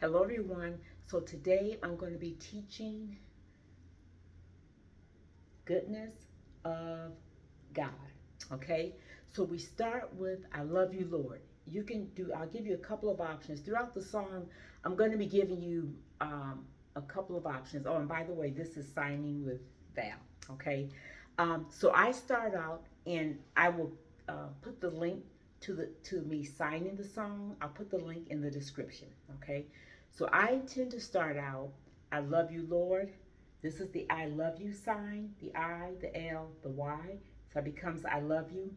Hello everyone. So today I'm going to be teaching goodness of God. Okay? So we start with I love you, Lord. I'll give you a couple of options. Throughout the song, I'm going to be giving you a couple of options. Oh, and by the way, this is Signing with Val. Okay? So I start out and I will put the link to me signing the song. I'll put the link in the description. Okay? So I tend to start out, I love you, Lord. This is the I love you sign, the I, the L, the Y. So it becomes I love you.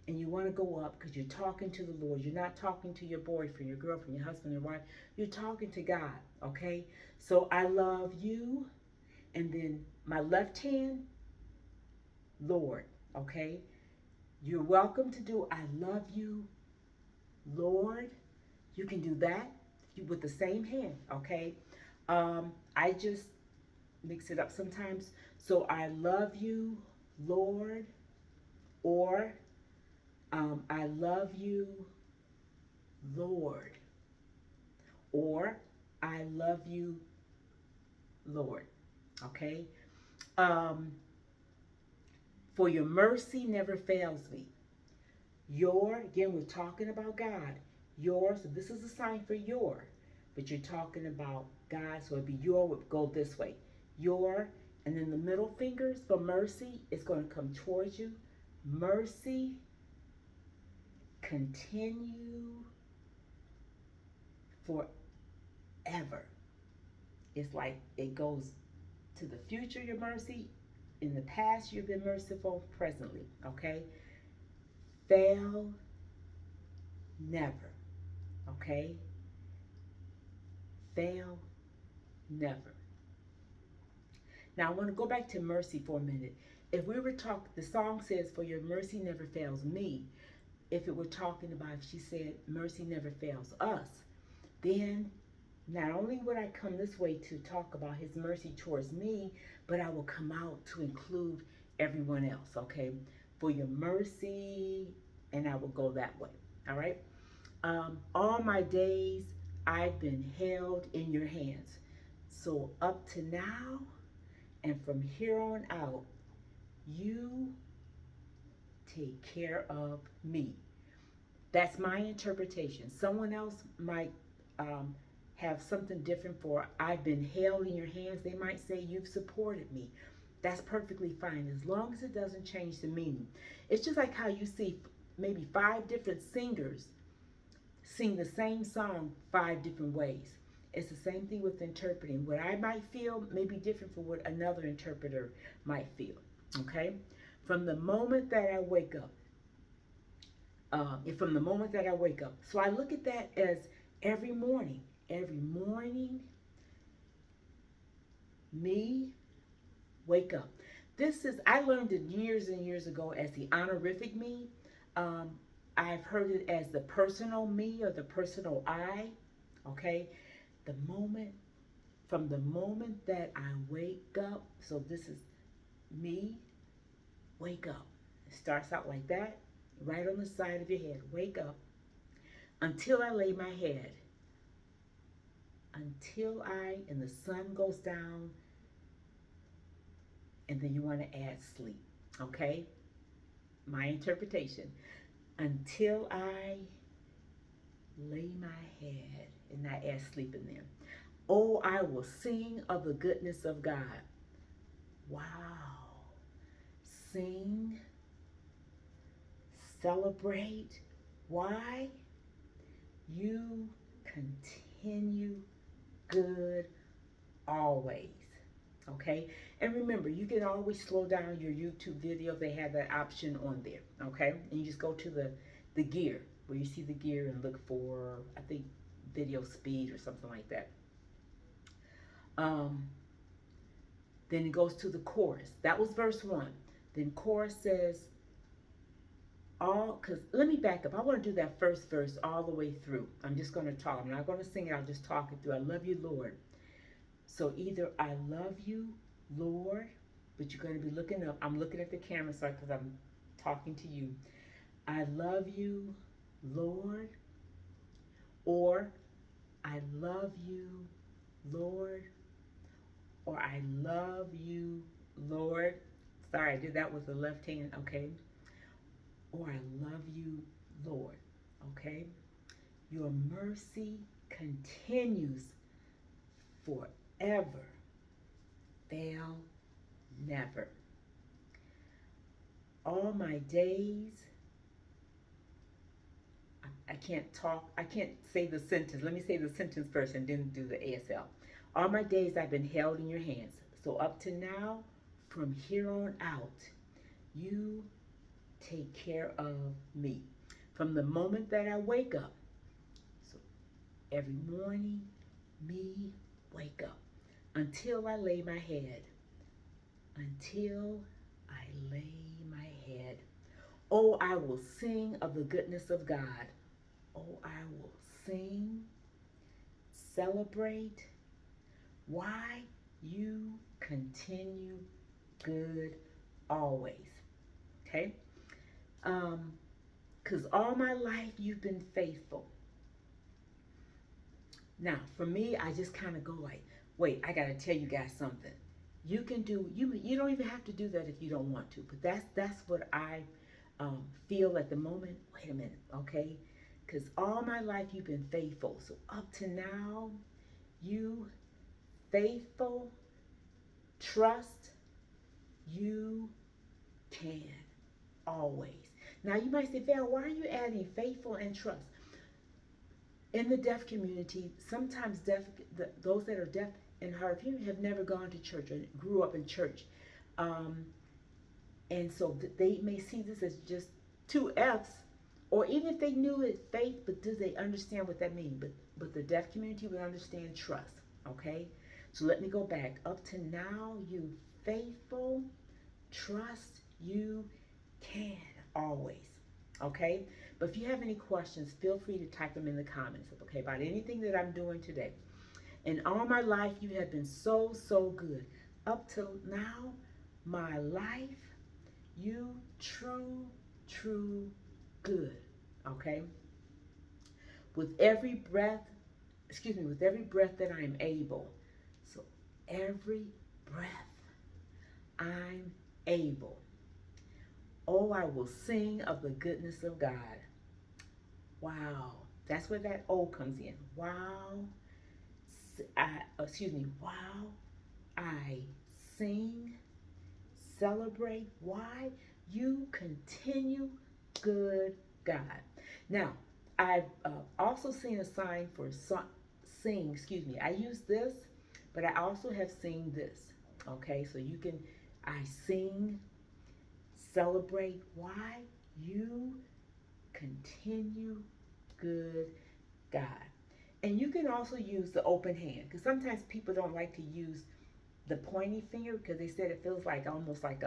And you want to go up because you're talking to the Lord. You're not talking to your boyfriend, your girlfriend, your husband, your wife. You're talking to God, okay? So I love you. And then my left hand, Lord, okay? You're welcome to do I love you, Lord. You can do that with the same hand, okay? I just mix it up sometimes. So I love you, Lord, or I love you, Lord, or I love you, Lord. Okay? Um, for your mercy never fails me. Again, we're talking about God. So this is a sign for but you're talking about God, so it'd be would go this way. And then the middle fingers for mercy is going to come towards you. Mercy, continue forever. It's like it goes to the future, your mercy. In the past, you've been merciful. Presently, okay? Fail never, okay? Fail never. Now, I want to go back to mercy for a minute. If we were talking, the song says, for your mercy never fails me. If it were talking about, if she said, mercy never fails us, then not only would I come this way to talk about his mercy towards me, but I will come out to include everyone else, okay? For your mercy, and I will go that way, all right? All my days, I've been held in your hands. So up to now, and from here on out, you take care of me. That's my interpretation. Someone else might um, have something different for I've been held in your hands. They might say you've supported me. That's perfectly fine as long as it doesn't change the meaning. It's just like how you see maybe 5 different singers sing the same song 5 different ways. It's the same thing with interpreting. What I might feel may be different from what another interpreter might feel. Okay? From the moment that I wake up, from the moment that I wake up. So I look at that as every morning. Every morning, me, wake up. I learned it years and years ago as the honorific me. Um, I've heard it as the personal me or the personal I. Okay? The moment, from the moment that I wake up, so this is me, wake up. It starts out like that, right on the side of your head. Wake up until I lay my head. And the sun goes down, and then you want to add sleep. Okay? My interpretation. Until I lay my head, and I add sleep in there. Oh, I will sing of the goodness of God. Wow. Sing, celebrate. Why? You continue good always. Okay? And remember, you can always slow down your YouTube video. They have that option on there. Okay? And you just go to the gear, where you see the gear, and look for, I think, video speed or something like that. Um, then it goes to the chorus. That was verse 1. Then chorus says, because let me back up. I want to do that first verse all the way through. I'm just going to talk. I'm not going to sing it. I'll just talk it through. I love you, Lord. So either I love you, Lord, but you're going to be looking up. I'm looking at the camera, sorry, because I'm talking to you. I love you, Lord, or I love you, Lord, or I love you, Lord. Sorry, I did that with the left hand, okay? Or I love you, Lord, okay? Your mercy continues forever. Fail never. All my days, I can't talk, I can't say the sentence. Let me say the sentence first and then do the ASL. All my days I've been held in your hands. So up to now, from here on out, you take care of me. From the moment that I wake up, so every morning, me wake up until I lay my head. Until I lay my head. Oh, I will sing of the goodness of God. Oh, I will sing, celebrate. Why? You continue good always. Okay? Because all my life you've been faithful. Now, for me, I just kind of go like, wait, I got to tell you guys something. You can do, you don't even have to do that if you don't want to, but that's what I feel at the moment. Wait a minute, okay? Because all my life you've been faithful. So up to now, you faithful, trust, you can always. Now you might say, Val, why are you adding faithful and trust? In the deaf community, sometimes those that are deaf and hard of hearing have never gone to church or grew up in church. Um, and so they may see this as just two F's, or even if they knew it faith, but do they understand what that means? But the deaf community would understand trust, okay? So let me go back. Up to now, you faithful, trust, you can always, okay? But if you have any questions, feel free to type them in the comments, okay, about anything that I'm doing today. In all my life, you have been so, so good. Up till now, my life, you true good, okay? With every breath, with every breath that I'm able. So every breath I'm able. Oh, I will sing of the goodness of God. Wow. That's where that O comes in. Wow. Wow. I sing, celebrate. Why? You continue good God. Now, I've also seen a sign for sing, I use this, but I also have seen this. Okay, so you can, I sing, celebrate. Why? You continue good God. And you can also use the open hand, because sometimes people don't like to use the pointy finger because they said it feels like almost like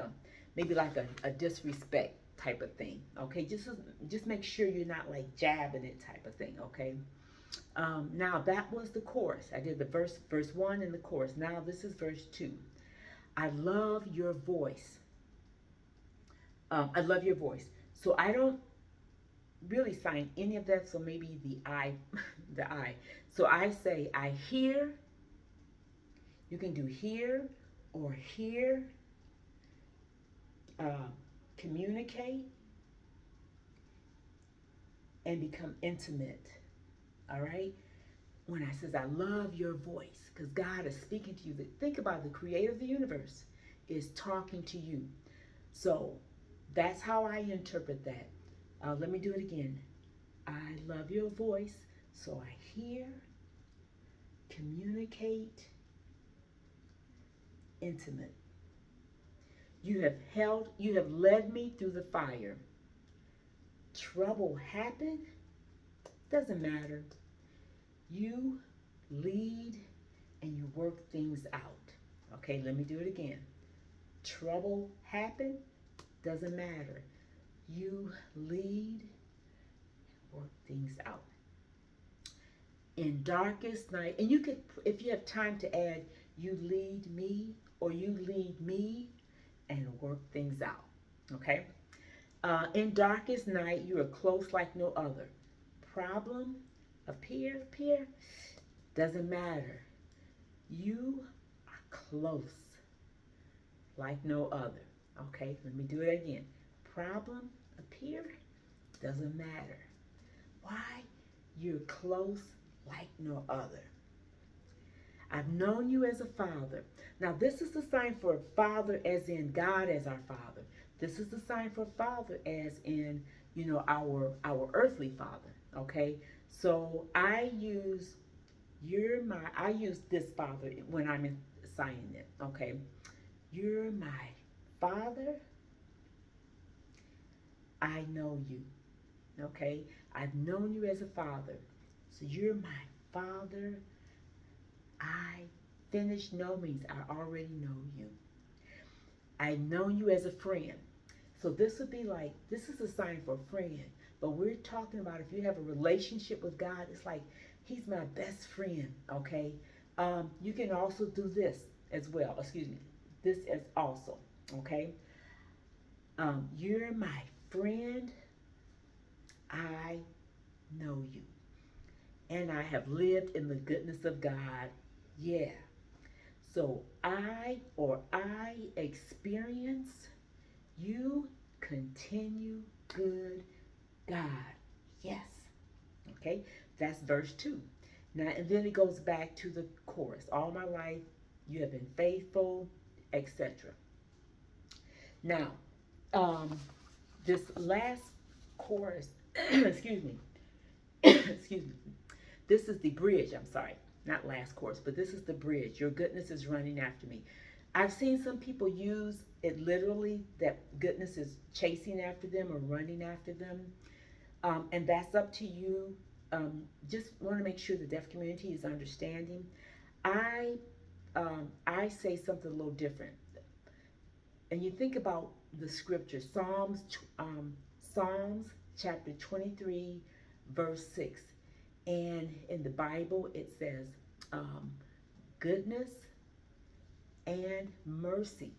maybe like a disrespect type of thing. Okay, just make sure you're not like jabbing it type of thing. Okay. Now that was the chorus. I did the verse 1 in the chorus. Now this is verse 2. I love your voice. I love your voice. So I don't really sign any of that. So maybe the I, the I. So I say I hear. You can do hear or hear. Communicate and become intimate. All right. When I says I love your voice, because God is speaking to you. Think about the creator of the universe is talking to you. So that's how I interpret that. Let me do it again. I love your voice, so I hear, communicate, intimate. You have led me through the fire. Trouble happened, doesn't matter. You lead and you work things out. Okay, let me do it again. Trouble happened, doesn't matter. You lead, work things out. In darkest night, and you could, if you have time to add, you lead me or you lead me and work things out. Okay? In darkest night, you are close like no other. Problem appear, Doesn't matter. You are close like no other. Okay, let me do it again. Problem appear, doesn't matter. Why? You're close like no other. I've known you as a father. Now, this is the sign for father as in God as our father. This is the sign for father as in, our earthly father. Okay? So I use this father when I'm signing it. Okay? You're my father. I know you. Okay? I've known you as a father. So you're my father. I finished know means I already know you. I've known you as a friend. So this would be like, this is a sign for a friend. But we're talking about if you have a relationship with God, it's like he's my best friend, okay? You can also do this as well. Excuse me. This is also, okay? You're my friend. I know you. And I have lived in the goodness of God. Yeah. So I experience, you continue good God. Yes. Okay. That's verse 2. Now, and then it goes back to the chorus. All my life you have been faithful, etc. Now, um, this last chorus, excuse me, excuse me. This is the bridge. I'm sorry, not last chorus, but this is the bridge. Your goodness is running after me. I've seen some people use it literally, that goodness is chasing after them or running after them. And that's up to you. Just want to make sure the deaf community is understanding. I I say something a little different. And you think about the scripture, Psalms chapter 23, verse 6. And in the Bible, it says, goodness and mercy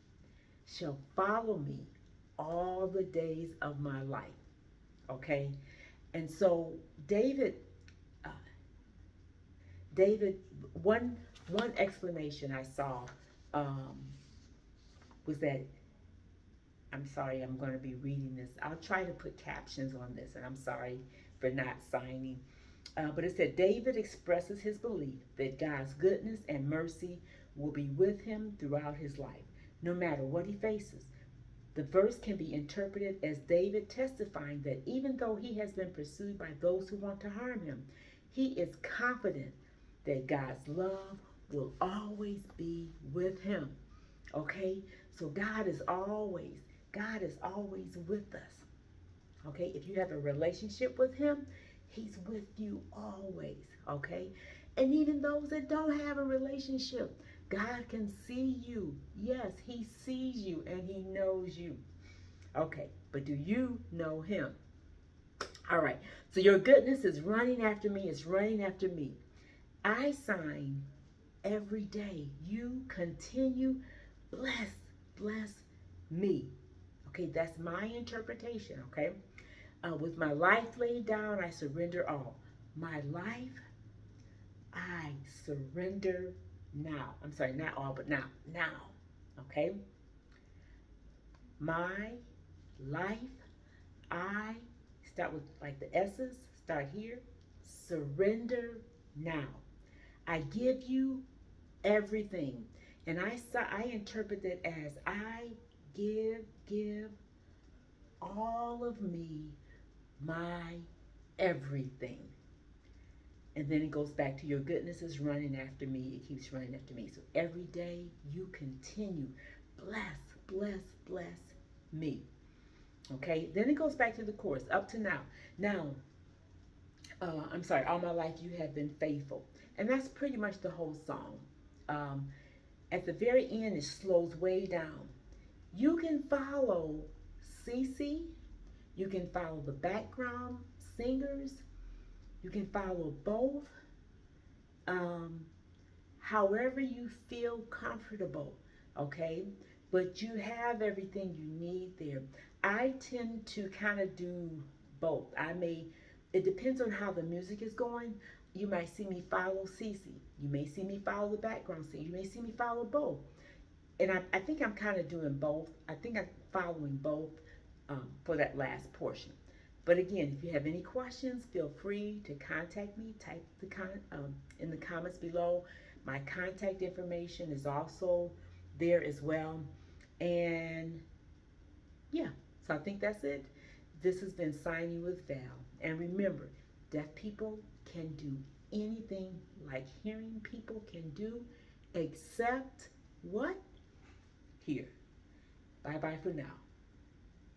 shall follow me all the days of my life. Okay? And so uh, David, one explanation I saw um, was that, I'm sorry, I'm going to be reading this. I'll try to put captions on this, and I'm sorry for not signing. But it said, David expresses his belief that God's goodness and mercy will be with him throughout his life, no matter what he faces. The verse can be interpreted as David testifying that even though he has been pursued by those who want to harm him, he is confident that God's love will always be with him. Okay? So God is always with us. Okay? If you have a relationship with him, he's with you always. Okay? And even those that don't have a relationship, God can see you. Yes, he sees you and he knows you. Okay, but do you know him? All right, so your goodness is running after me, it's running after me. I sign every day. You continue, bless, bless me. Okay, that's my interpretation, okay? With my life laid down, I surrender all. My life, I surrender now. I'm sorry, not all, but now. Now, okay? My life, I start with like the S's, start here. Surrender now. I give you everything. And I interpret it as I give all of me, my everything. And then it goes back to your goodness is running after me. It keeps running after me. So every day you continue. Bless, bless, bless me. Okay. Then it goes back to the chorus up to now. Now, I'm sorry, all my life you have been faithful. And that's pretty much the whole song. Um, at the very end, it slows way down. You can follow Cece. You can follow the background singers. You can follow both. Um, However you feel comfortable, okay? But you have everything you need there. I tend to kind of do both. It depends on how the music is going. You might see me follow Cece. You may see me follow the background singer. You may see me follow both. And I think I'm kind of doing both. I think I'm following both for that last portion. But again, if you have any questions, feel free to contact me. Type in the comments below. My contact information is also there as well. And yeah, so I think that's it. This has been Signing with Val. And remember, deaf people can do anything like hearing people can do, except what? Here. Bye bye for now.